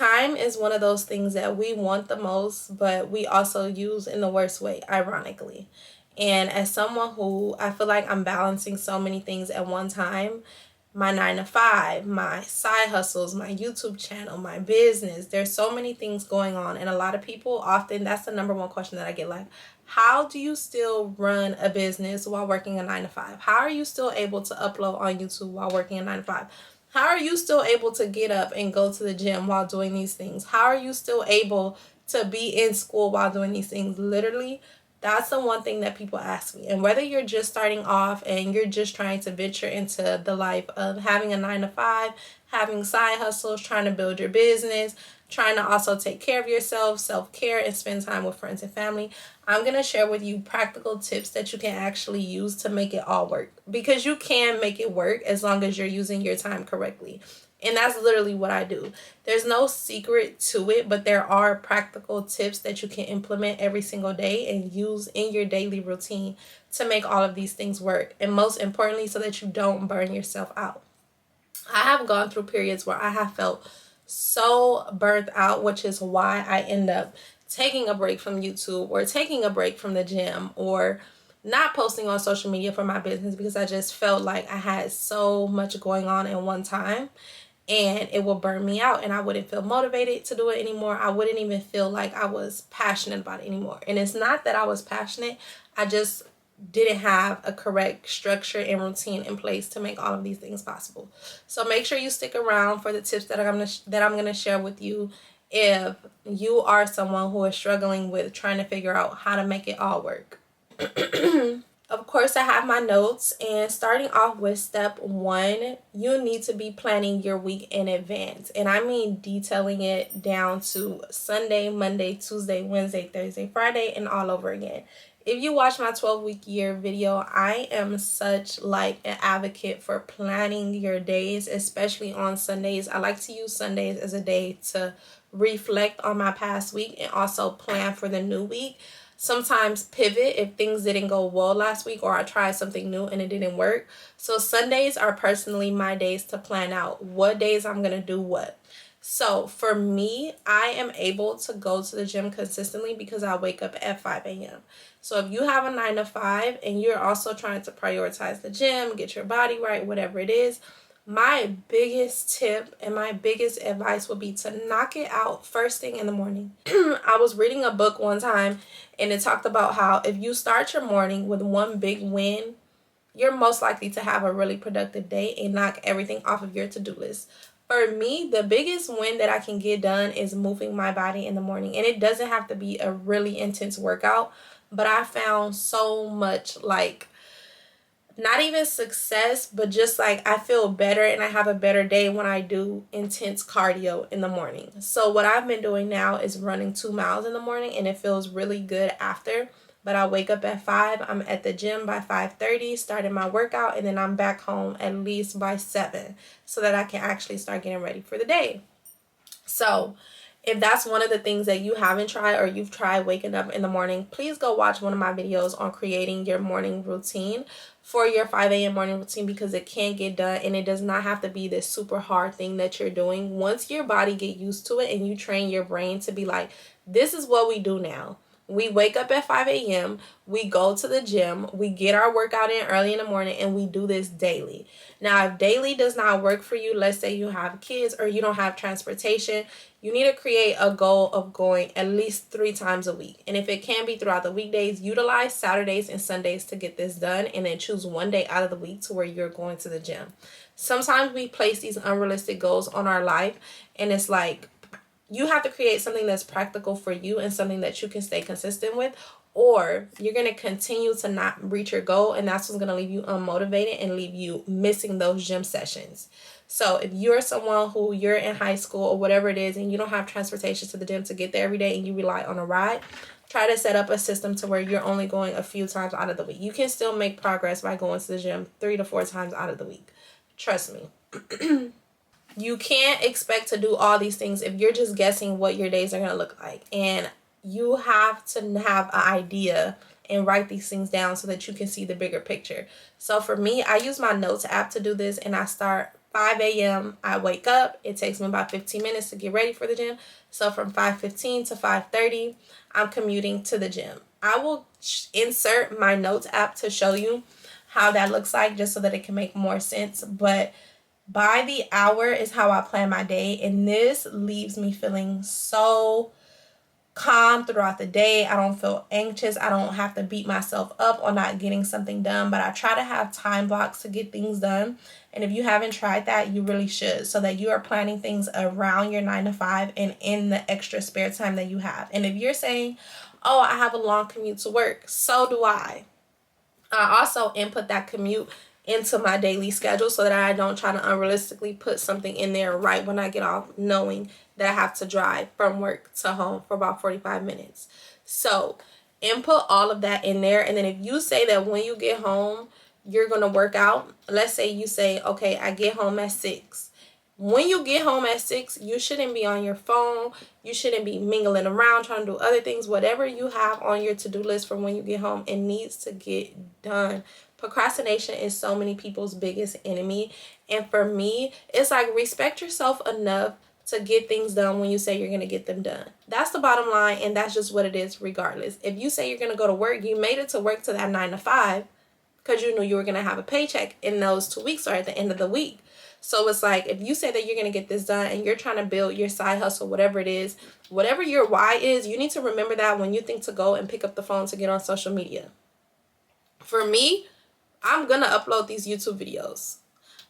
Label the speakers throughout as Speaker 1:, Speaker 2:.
Speaker 1: time is one of those things that we want the most, but we also use in the worst way, ironically. And as someone who I feel like I'm balancing so many things at one time, my 9 to 5, my side hustles, my YouTube channel, my business, there's so many things going on. And a lot of people often, that's the number one question that I get, like, how do you still run a business while working a 9 to 5? How are you still able to upload on YouTube while working a 9 to 5? How are you still able to get up and go to the gym while doing these things? How are you still able to be in school while doing these things? Literally, that's the one thing that people ask me. And whether you're just starting off and you're just trying to venture into the life of having a 9 to 5, having side hustles, trying to build your business, trying to also take care of yourself, self-care, and spend time with friends and family, I'm going to share with you practical tips that you can actually use to make it all work. Because you can make it work as long as you're using your time correctly. And that's literally what I do. There's no secret to it, but there are practical tips that you can implement every single day and use in your daily routine to make all of these things work. And most importantly, so that you don't burn yourself out. I have gone through periods where I have felt so burnt out, which is why I end up taking a break from YouTube or taking a break from the gym or not posting on social media for my business, because I just felt like I had so much going on at one time and it will burn me out and I wouldn't feel motivated to do it anymore. I wouldn't even feel like I was passionate about it anymore. And it's not that I was passionate, I just didn't have a correct structure and routine in place to make all of these things possible. So make sure you stick around for the tips that I'm gonna share with you if you are someone who is struggling with trying to figure out how to make it all work. Of course, I have my notes, and starting off with step 1, you need to be planning your week in advance. And I mean detailing it down to Sunday, Monday, Tuesday, Wednesday, Thursday, Friday, and all over again. If you watch my 12-week year video, I am such like an advocate for planning your days, especially on Sundays. I like to use Sundays as a day to reflect on my past week and also plan for the new week. Sometimes pivot if things didn't go well last week or I tried something new and it didn't work. So Sundays are personally my days to plan out what days I'm going to do what. So for me, I am able to go to the gym consistently because I wake up at 5 a.m. So if you have a 9 to 5 and you're also trying to prioritize the gym, get your body right, whatever it is, my biggest tip and my biggest advice would be to knock it out first thing in the morning. I was reading a book one time and it talked about how if you start your morning with one big win, you're most likely to have a really productive day and knock everything off of your to-do list. For me, the biggest win that I can get done is moving my body in the morning. And it doesn't have to be a really intense workout, but I found so much, like, not even success, but just like I feel better and I have a better day when I do intense cardio in the morning. So what I've been doing now is running 2 miles in the morning, and it feels really good after. But I wake up at 5, I'm at the gym by 5:30, starting my workout, and then I'm back home at least by 7 so that I can actually start getting ready for the day. So if that's one of the things that you haven't tried or you've tried waking up in the morning, please go watch one of my videos on creating your morning routine for your 5 a.m. morning routine, because it can get done and it does not have to be this super hard thing that you're doing. Once your body get used to it and you train your brain to be like, this is what we do now. We wake up at 5 a.m., we go to the gym, we get our workout in early in the morning, and we do this daily. Now, if daily does not work for you, let's say you have kids or you don't have transportation, you need to create a goal of going at least 3 times a week. And if it can be throughout the weekdays, utilize Saturdays and Sundays to get this done, and then choose one day out of the week to where you're going to the gym. Sometimes we place these unrealistic goals on our life, and it's like, you have to create something that's practical for you and something that you can stay consistent with, or you're going to continue to not reach your goal, and that's what's going to leave you unmotivated and leave you missing those gym sessions. So if you're someone who you're in high school or whatever it is and you don't have transportation to the gym to get there every day and you rely on a ride, try to set up a system to where you're only going a few times out of the week. You can still make progress by going to the gym 3 to 4 times out of the week. Trust me. You can't expect to do all these things if you're just guessing what your days are going to look like. And you have to have an idea and write these things down so that you can see the bigger picture. So for me, I use my notes app to do this, and I start 5 a.m. I wake up. It takes me about 15 minutes to get ready for the gym. So from 5:15 to 5:30, I'm commuting to the gym. I will insert my notes app to show you how that looks like, just so that it can make more sense. But by the hour is how I plan my day, and this leaves me feeling so calm throughout the day. I don't feel anxious. I don't have to beat myself up on not getting something done, but I try to have time blocks to get things done. And if you haven't tried that, you really should, so that you are planning things around your 9 to 5 and in the extra spare time that you have. And if you're saying, oh, I have a long commute to work, so do I. I also input that commute into my daily schedule so that I don't try to unrealistically put something in there right when I get off, knowing that I have to drive from work to home for about 45 minutes. So input all of that in there. And then if you say that when you get home, you're going to work out, let's say you say, okay, I get home at 6. When you get home at 6, you shouldn't be on your phone. You shouldn't be mingling around trying to do other things. Whatever you have on your to-do list for when you get home, it needs to get done. Procrastination is so many people's biggest enemy. And for me, it's like, respect yourself enough to get things done when you say you're going to get them done. That's the bottom line, and that's just what it is regardless. If you say you're going to go to work, you made it to work to that 9 to 5 because you knew you were going to have a paycheck in those 2 weeks or at the end of the week. So it's like, if you say that you're going to get this done and you're trying to build your side hustle, whatever it is, whatever your why is, you need to remember that when you think to go and pick up the phone to get on social media. For me, I'm going to upload these YouTube videos.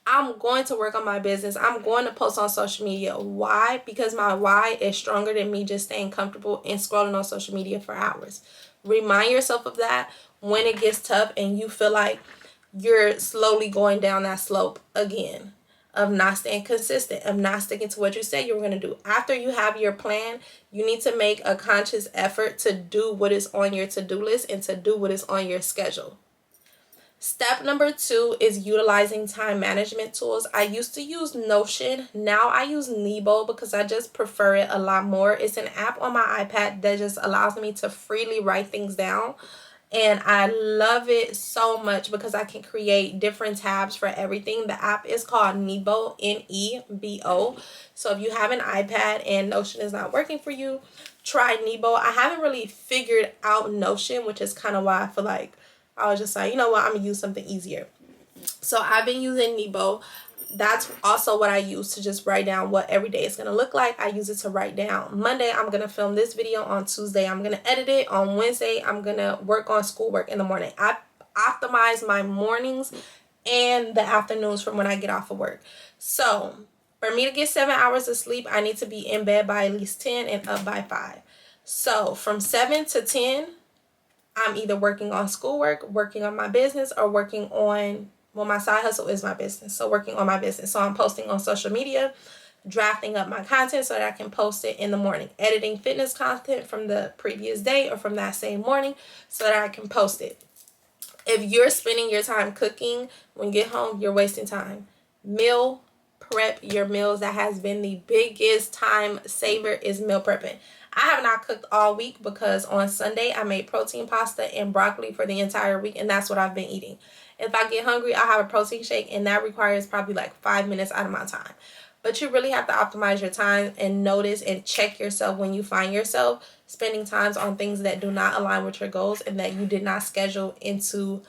Speaker 1: I'm going to work on my business. I'm going to post on social media. Why? Because my why is stronger than me just staying comfortable and scrolling on social media for hours. Remind yourself of that when it gets tough and you feel like you're slowly going down that slope again of not staying consistent, of not sticking to what you said you were going to do. After you have your plan, you need to make a conscious effort to do what is on your to-do list and to do what is on your schedule. Step number 2 is utilizing time management tools. I used to use Notion. Now I use Nebo because I just prefer it a lot more. It's an app on my iPad that just allows me to freely write things down. And I love it so much because I can create different tabs for everything. The app is called Nebo, Nebo. So if you have an iPad and Notion is not working for you, try Nebo. I haven't really figured out Notion, which is kind of why I feel like I was just like, you know what, I'm going to use something easier. So I've been using Nebo. That's also what I use to just write down what every day is going to look like. I use it to write down, Monday, I'm going to film this video. On Tuesday, I'm going to edit it. On Wednesday, I'm going to work on schoolwork in the morning. I optimize my mornings and the afternoons from when I get off of work. So for me to get 7 hours of sleep, I need to be in bed by at least 10 and up by 5. So from 7 to 10, I'm either working on schoolwork, working on my business, or working on, well, my side hustle is my business, so working on my business. So I'm posting on social media, drafting up my content so that I can post it in the morning, editing fitness content from the previous day or from that same morning so that I can post it. If you're spending your time cooking, when you get home, you're wasting time. Meal prep your meals. That has been the biggest time saver, is meal prepping. I have not cooked all week because on Sunday I made protein pasta and broccoli for the entire week, and that's what I've been eating. If I get hungry, I have a protein shake, and that requires probably like 5 minutes out of my time. But you really have to optimize your time and notice and check yourself when you find yourself spending times on things that do not align with your goals and that you did not schedule into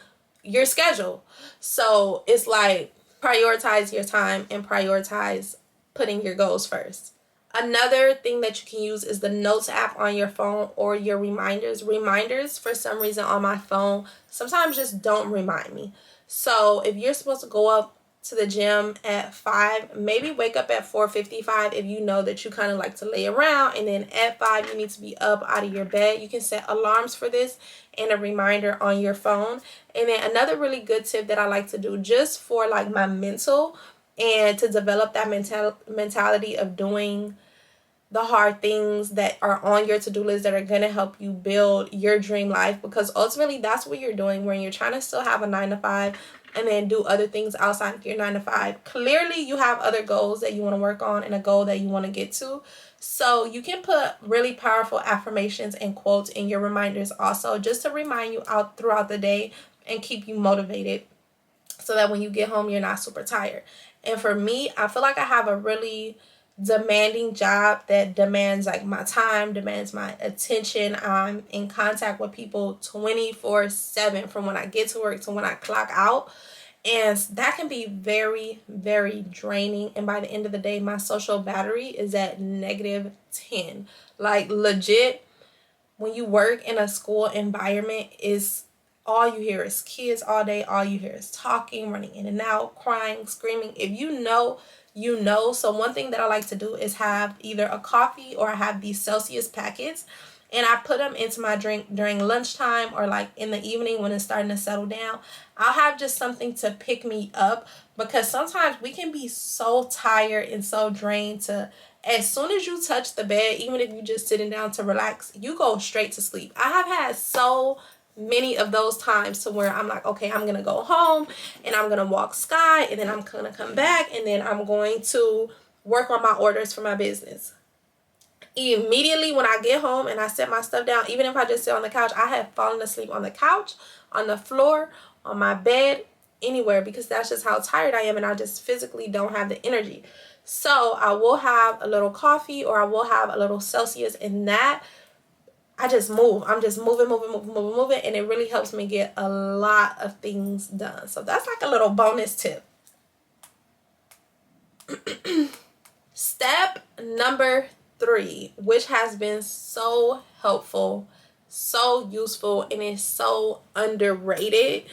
Speaker 1: your schedule. So it's like, prioritize your time and prioritize putting your goals first. Another thing that you can use is the Notes app on your phone or your reminders. Reminders, for some reason on my phone, sometimes just don't remind me. So if you're supposed to go up to the gym at 5, maybe wake up at 4:55 if you know that you kind of like to lay around, and then at 5 you need to be up out of your bed. You can set alarms for this and a reminder on your phone. And then another really good tip that I like to do just for like my mental and to develop that mentality of doing the hard things that are on your to-do list that are going to help you build your dream life, because ultimately that's what you're doing when you're trying to still have a 9 to 5 and then do other things outside of your 9 to 5. Clearly you have other goals that you want to work on and a goal that you want to get to. So you can put really powerful affirmations and quotes in your reminders also, just to remind you out throughout the day and keep you motivated so that when you get home, you're not super tired. And for me, I feel like I have a really demanding job that demands like my time, demands my attention. I'm in contact with people 24/7 from when I get to work to when I clock out. And that can be very, very draining. And by the end of the day, my social battery is at -10. Like legit, when you work in a school environment, is all you hear is kids all day. All you hear is talking, running in and out, crying, screaming. If you know, you know. So one thing that I like to do is have either a coffee or I have these Celsius packets, and I put them into my drink during lunchtime or like in the evening when it's starting to settle down. I'll have just something to pick me up, because sometimes we can be so tired and so drained to, as soon as you touch the bed, even if you're just sitting down to relax, you go straight to sleep. I have had so many of those times to where I'm like, okay, I'm gonna go home and I'm gonna walk Sky, and then I'm gonna come back, and then I'm going to work on my orders for my business. Immediately when I get home and I set my stuff down, even if I just sit on the couch, I have fallen asleep on the couch, on the floor, on my bed, anywhere, because that's just how tired I am, and I just physically don't have the energy. So I will have a little coffee or I will have a little Celsius, and that I just move. I'm just moving, and it really helps me get a lot of things done. So that's like a little bonus tip. Step number 3, which has been so helpful, so useful, and is so underrated.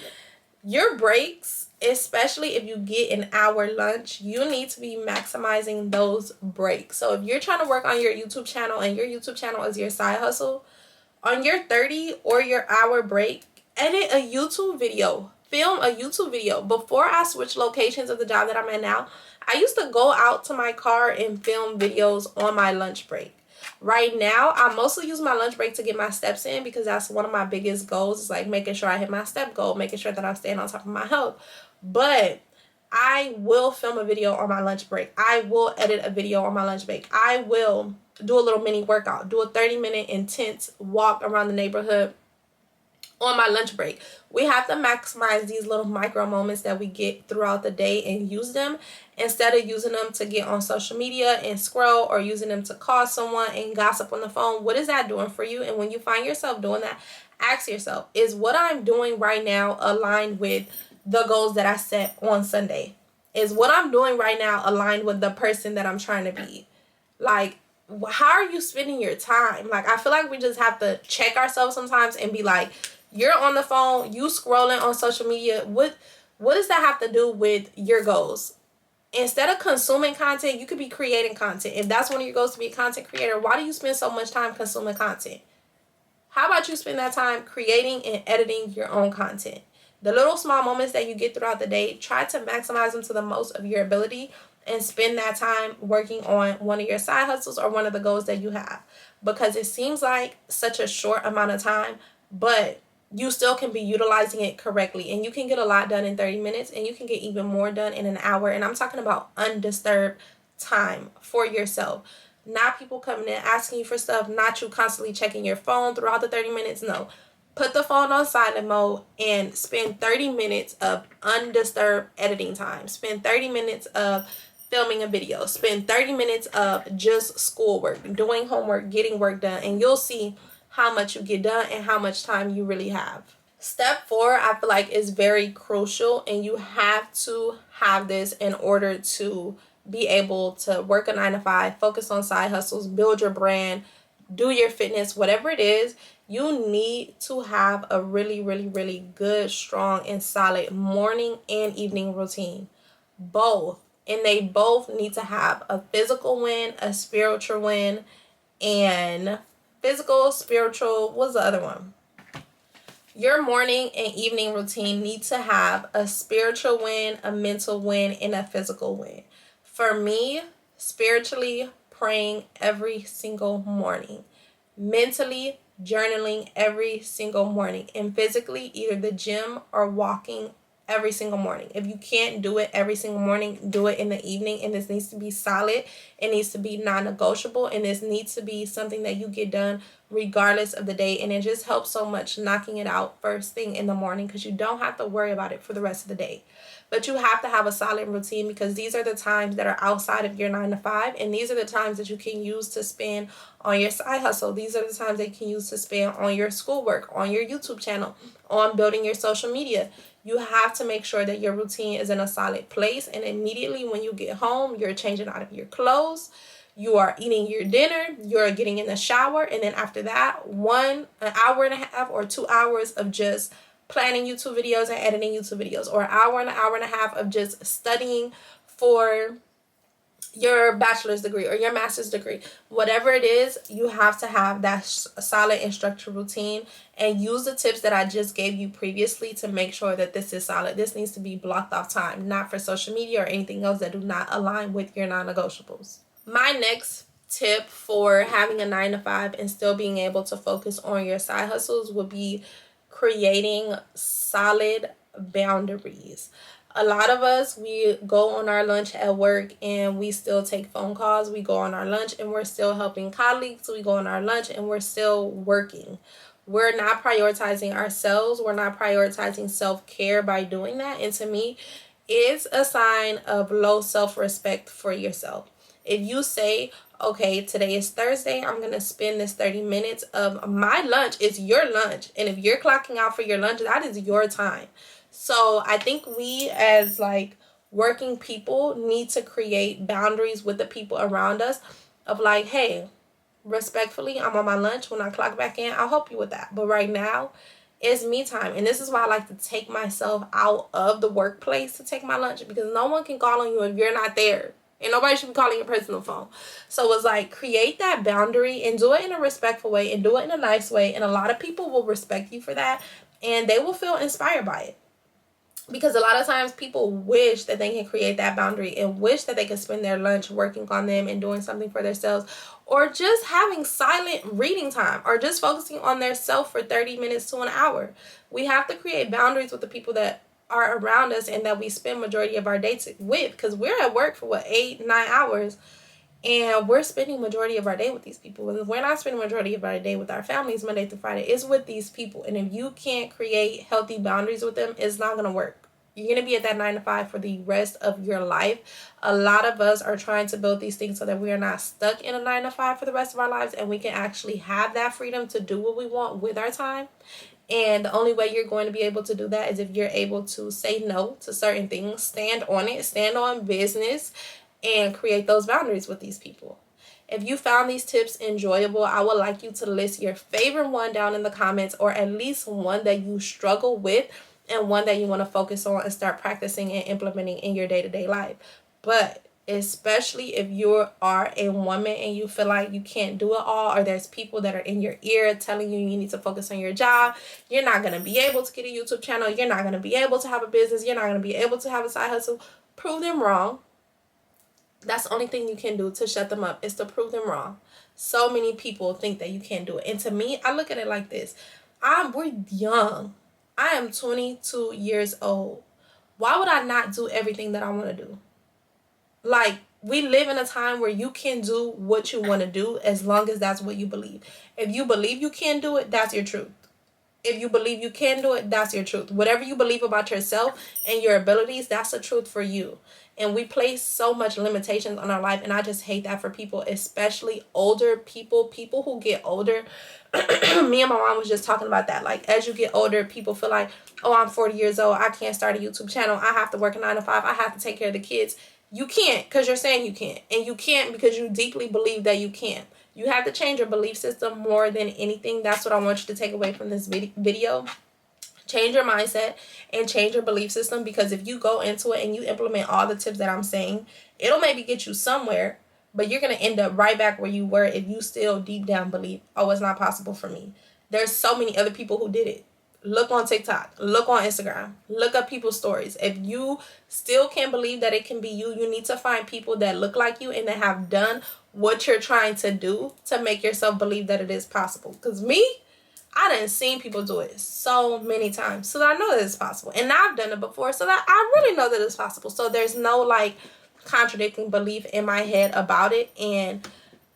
Speaker 1: Your breaks, especially if you get an hour lunch, you need to be maximizing those breaks. So if you're trying to work on your YouTube channel and your YouTube channel is your side hustle, on your 30 or your hour break, edit a YouTube video, film a YouTube video. Before I switched locations of the job that I'm in now, I used to go out to my car and film videos on my lunch break. Right now, I mostly use my lunch break to get my steps in, because that's one of my biggest goals, is like making sure I hit my step goal, making sure that I'm staying on top of my health. But I will film a video on my lunch break. I will edit a video on my lunch break. I will do a little mini workout, do a 30-minute intense walk around the neighborhood on my lunch break. We have to maximize these little micro moments that we get throughout the day and use them, instead of using them to get on social media and scroll, or using them to call someone and gossip on the phone. What is that doing for you? And when you find yourself doing that, ask yourself, is what I'm doing right now aligned with the goals that I set on Sunday? Is what I'm doing right now aligned with the person that I'm trying to be? Like, how are you spending your time? Like, I feel like we just have to check ourselves sometimes and be like, you're on the phone, you scrolling on social media. What does that have to do with your goals? Instead of consuming content, you could be creating content. If that's one of your goals, to be a content creator, why do you spend so much time consuming content? How about you spend that time creating and editing your own content? The little small moments that you get throughout the day, try to maximize them to the most of your ability, and spend that time working on one of your side hustles or one of the goals that you have. Because it seems like such a short amount of time, but you still can be utilizing it correctly, and you can get a lot done in 30 minutes, and you can get even more done in an hour. And I'm talking about undisturbed time for yourself, not people coming in asking you for stuff, not you constantly checking your phone throughout the 30 minutes. No, put the phone on silent mode and spend 30 minutes of undisturbed editing time. Spend 30 minutes of filming a video. Spend 30 minutes of just schoolwork, doing homework, getting work done, and you'll see how much you get done and how much time you really have. Step 4, I feel like, is very crucial, and you have to have this in order to be able to work a 9-to-5, focus on side hustles, build your brand, do your fitness, whatever it is. You need to have a really, really, really good, strong, and solid morning and evening routine. Both. And they both need to have a physical win, a spiritual win, and physical, spiritual, what's the other one? Your morning and evening routine need to have a spiritual win, a mental win, and a physical win. For me, spiritually, praying every single morning. Mentally, journaling every single morning. And physically, either the gym or walking every single morning. If you can't do it every single morning, do it in the evening. And this needs to be solid. It needs to be non-negotiable. And this needs to be something that you get done regardless of the day. And it just helps so much knocking it out first thing in the morning, because you don't have to worry about it for the rest of the day. But you have to have a solid routine, because these are the times that are outside of your 9 to 5. And these are the times that you can use to spend on your side hustle. These are the times that you can use to spend on your schoolwork, on your YouTube channel, on building your social media. You have to make sure that your routine is in a solid place. And immediately when you get home, you're changing out of your clothes, you are eating your dinner, you're getting in the shower. And then after that, an hour and a half or 2 hours of just planning YouTube videos and editing YouTube videos, or an hour and a half of just studying for your bachelor's degree or your master's degree. Whatever it is, you have to have that solid and structured routine, and use the tips that I just gave you previously to make sure that this is solid. This needs to be blocked off time, not for social media or anything else that do not align with your non-negotiables. My next tip for having a 9 to 5 and still being able to focus on your side hustles would be creating solid boundaries. A lot of us, we go on our lunch at work and we still take phone calls. We go on our lunch and we're still helping colleagues. We go on our lunch and we're still working. We're not prioritizing ourselves. We're not prioritizing self-care by doing that. And to me, it's a sign of low self-respect for yourself. If you say, okay, today is Thursday, I'm going to spend this 30 minutes of my lunch. It's your lunch. And if you're clocking out for your lunch, that is your time. So I think we as like working people need to create boundaries with the people around us of like, hey, respectfully, I'm on my lunch. When I clock back in, I'll help you with that. But right now, it's me time. And this is why I like to take myself out of the workplace to take my lunch, because no one can call on you if you're not there. And nobody should be calling your personal phone. So it's like, create that boundary and do it in a respectful way and do it in a nice way. And a lot of people will respect you for that, and they will feel inspired by it. Because a lot of times people wish that they can create that boundary and wish that they could spend their lunch working on them and doing something for themselves, or just having silent reading time, or just focusing on their self for 30 minutes to an hour. We have to create boundaries with the people that are around us and that we spend majority of our day with, because we're at work for 8-9 hours, and we're spending majority of our day with these people. And we're not spending majority of our day with our families Monday through Friday. It's with these people. And if you can't create healthy boundaries with them, it's not going to work. You're going to be at that 9 to 5 for the rest of your life. A lot of us are trying to build these things so that we are not stuck in a 9 to 5 for the rest of our lives, and we can actually have that freedom to do what we want with our time. And the only way you're going to be able to do that is if you're able to say no to certain things, stand on it, stand on business, and create those boundaries with these people. If you found these tips enjoyable, I would like you to list your favorite one down in the comments, or at least one that you struggle with and one that you want to focus on and start practicing and implementing in your day-to-day life. But especially if you are a woman and you feel like you can't do it all, or there's people that are in your ear telling you need to focus on your job, you're not going to be able to get a YouTube channel, you're not going to be able to have a business, you're not going to be able to have a side hustle, prove them wrong. That's the only thing you can do to shut them up, is to prove them wrong. So many people think that you can't do it. And to me, I look at it like this. We're young. I am 22 years old. Why would I not do everything that I want to do? Like, we live in a time where you can do what you want to do as long as that's what you believe. If you believe you can do it, that's your truth. If you believe you can do it, that's your truth. Whatever you believe about yourself and your abilities, that's the truth for you. And we place so much limitations on our life, and I just hate that for people, especially older people who get older. Me and my mom was just talking about that. Like, as you get older, people feel like, oh, I'm 40 years old, I can't start a YouTube channel, I have to work a 9 to 5, I have to take care of the kids. You can't, because you're saying you can't. And you can't because you deeply believe that you can. You have to change your belief system more than anything. That's what I want you to take away from this video. Change your mindset and change your belief system, because if you go into it and you implement all the tips that I'm saying, it'll maybe get you somewhere, but you're going to end up right back where you were if you still deep down believe, oh, it's not possible for me. There's so many other people who did it. Look on TikTok, look on Instagram, look up people's stories. If you still can't believe that it can be you, you need to find people that look like you and that have done what you're trying to do to make yourself believe that it is possible. Because me, I done seen people do it so many times. So that I know that it's possible. And I've done it before. So that I really know that it's possible. So there's no like contradicting belief in my head about it. And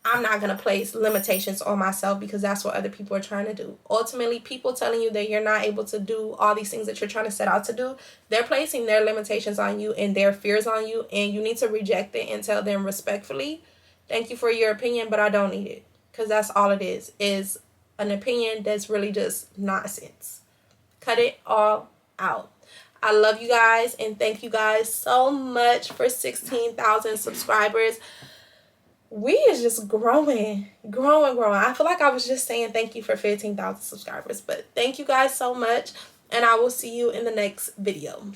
Speaker 1: I'm not going to place limitations on myself because that's what other people are trying to do. Ultimately, people telling you that you're not able to do all these things that you're trying to set out to do, they're placing their limitations on you and their fears on you. And you need to reject it and tell them respectfully, thank you for your opinion, but I don't need it. Because that's all it is an opinion that's really just nonsense. Cut it all out. I love you guys and thank you guys so much for 16,000 subscribers. We is just growing. I feel like I was just saying thank you for 15,000 subscribers, but thank you guys so much, and I will see you in the next video.